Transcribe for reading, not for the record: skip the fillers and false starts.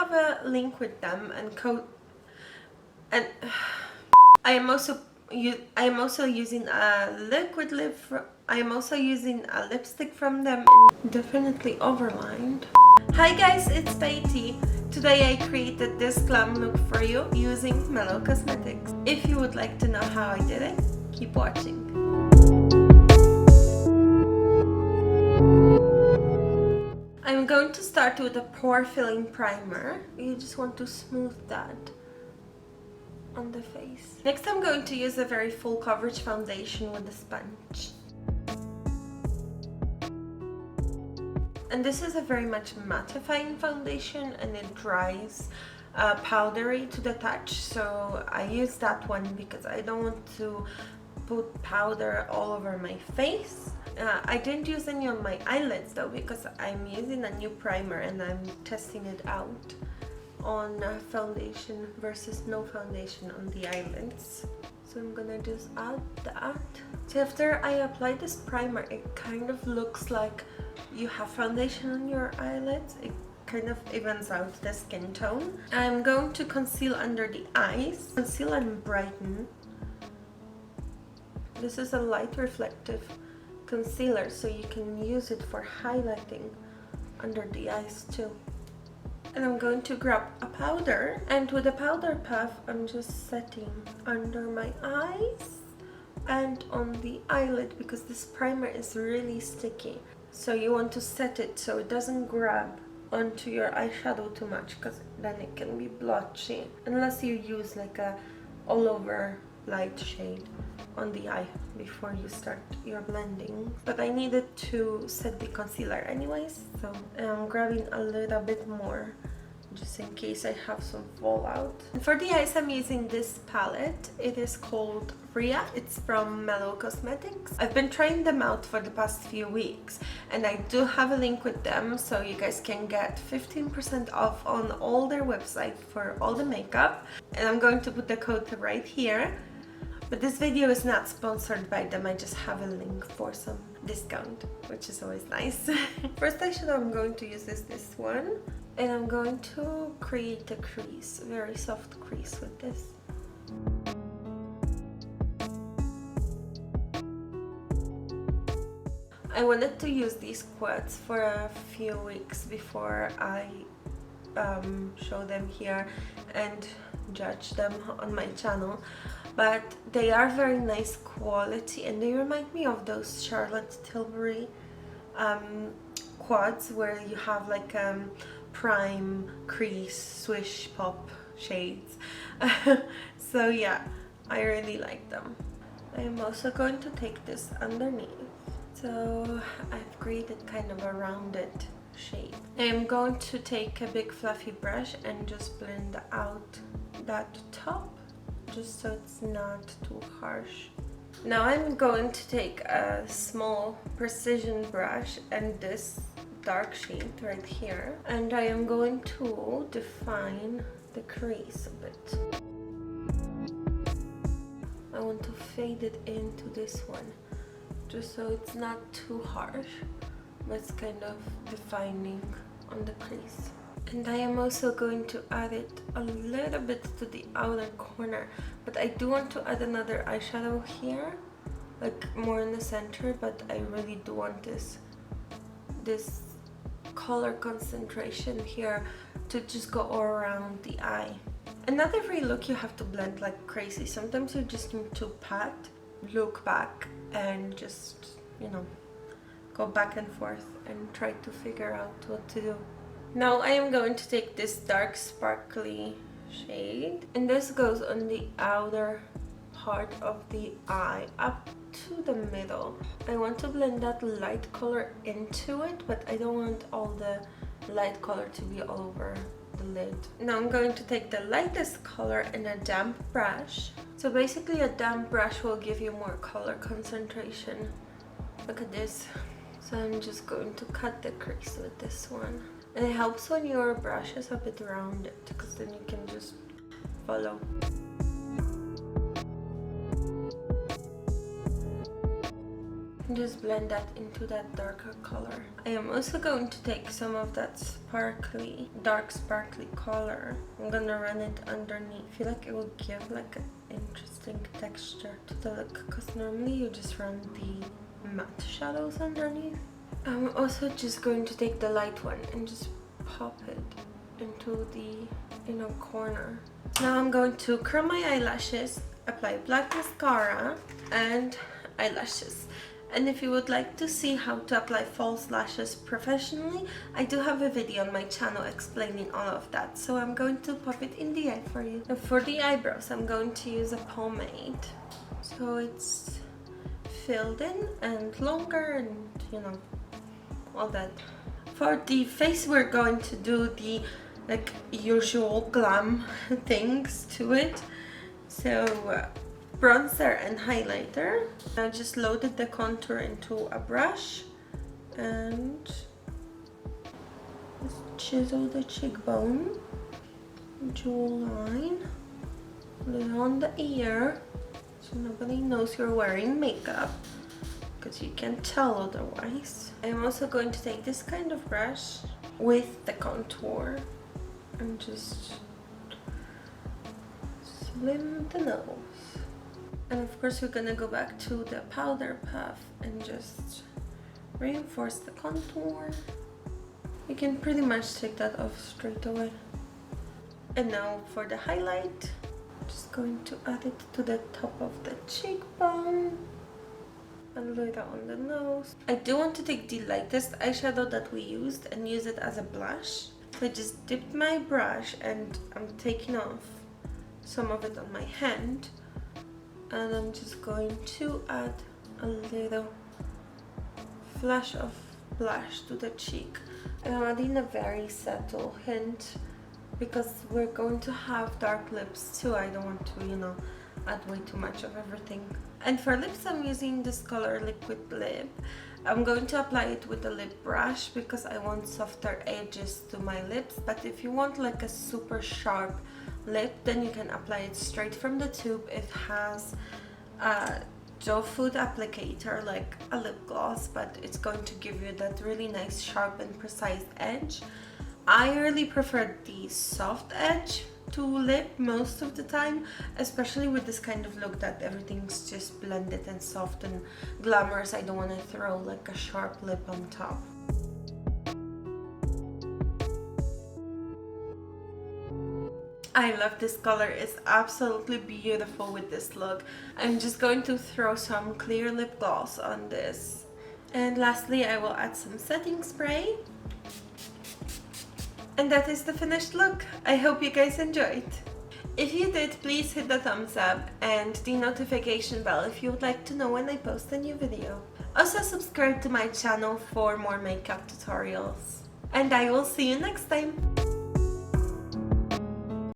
have a link with them and code, and I am also using a liquid lip. I am also using a lipstick from them, definitely overlined. Hi guys, it's Peitee. Today I created this glam look for you using Mellow Cosmetics. If you would like to know how I did it, keep watching. I'm going to start with a pore filling primer. You just want to smooth that on the face. Next I'm going to use a very full coverage foundation with a sponge. And this is a very much mattifying foundation and it dries powdery to the touch, so I use that one because I don't want to put powder all over my face. I didn't use any on my eyelids though because I'm using a new primer and I'm testing it out on foundation versus no foundation on the eyelids. So I'm gonna just add that. So after I apply this primer, it kind of looks like you have foundation on your eyelids. It kind of evens out the skin tone. I'm going to conceal under the eyes. Conceal and brighten. This is a light reflective concealer, so you can use it for highlighting under the eyes too. And I'm going to grab a powder, and with a powder puff I'm just setting under my eyes and on the eyelid because this primer is really sticky. So you want to set it so it doesn't grab onto your eyeshadow too much, because then it can be blotchy unless you use like a all over light shade on the eye before you start your blending. But I needed to set the concealer anyways, so I'm grabbing a little bit more just in case I have some fallout. And for the eyes I'm using this palette. It is called Ria. It's from Mellow Cosmetics. I've been trying them out for the past few weeks and I do have a link with them, so you guys can get 15% off on all their website for all the makeup, and I'm going to put the code right here. But this video is not sponsored by them, I just have a link for some discount, which is always nice. First eyeshadow I'm going to use is this one, and I'm going to create a crease, a very soft crease with this. I wanted to use these quads for a few weeks before I show them here and judge them on my channel, but they are very nice quality and they remind me of those Charlotte Tilbury quads where you have like prime, crease, swish, pop shades. So yeah, I really like them. I am also going to take this underneath. So I've created kind of a rounded shape. I'm going to take a big fluffy brush and just blend out that top, just so it's not too harsh. Now I'm going to take a small precision brush and this dark shade right here, and I am going to define the crease a bit. I want to fade it into this one, just so it's not too harsh, but it's kind of defining on the crease. And I am also going to add it a little bit to the outer corner, but I do want to add another eyeshadow here, like more in the center, but I really do want this color concentration here to just go all around the eye. And not every look you have to blend like crazy. Sometimes you just need to pat, look back, and just, you know, go back and forth and try to figure out what to do. Now I am going to take this dark sparkly shade, and this goes on the outer part of the eye up to the middle. I want to blend that light color into it, but I don't want all the light color to be all over the lid. Now I'm going to take the lightest color in a damp brush. So basically a damp brush will give you more color concentration. Look at this. So I'm just going to cut the crease with this one. And it helps when your brush is a bit rounded, because then you can just follow. just blend that into that darker color. I am also going to take some of that sparkly, dark sparkly color. I'm gonna run it underneath. I feel like it will give like an interesting texture to the look, because normally you just run the matte shadows underneath. I'm also just going to take the light one and just pop it into the inner corner. Now I'm going to curl my eyelashes, apply black mascara and eyelashes. And if you would like to see how to apply false lashes professionally, I do have a video on my channel explaining all of that, so I'm going to pop it in the eye for you. And for the eyebrows, I'm going to use a pomade, so it's filled in and longer and you know, all that. For the face, we're going to do the like usual glam things to it. So bronzer and highlighter. I just loaded the contour into a brush and just chisel the cheekbone, jawline, put it on the ear so nobody knows you're wearing makeup, because you can't tell otherwise. I'm also going to take this kind of brush with the contour and just slim the nose. And of course we're gonna go back to the powder puff and just reinforce the contour. You can pretty much take that off straight away. And now for the highlight, just going to add it to the top of the cheekbone. A little on the nose. I do want to take the lightest eyeshadow that we used and use it as a blush. So I just dipped my brush and I'm taking off some of it on my hand. And I'm just going to add a little flash of blush to the cheek. And I'm adding a very subtle hint because we're going to have dark lips too. I don't want to, you know, add way too much of everything. And for lips, I'm using this color Liquid Lip. I'm going to apply it with a lip brush because I want softer edges to my lips. But if you want like a super sharp lip, then you can apply it straight from the tube. It has a doe food applicator, like a lip gloss, but it's going to give you that really nice sharp and precise edge. I really prefer the soft edge to lip most of the time, especially with this kind of look that everything's just blended and soft and glamorous. I don't want to throw like a sharp lip on top. I love this color. It's absolutely beautiful with this look. I'm just going to throw some clear lip gloss on this. And lastly, I will add some setting spray. And that is the finished look. I hope you guys enjoyed. If you did, please hit the thumbs up and the notification bell if you would like to know when I post a new video. Also subscribe to my channel for more makeup tutorials. And I will see you next time.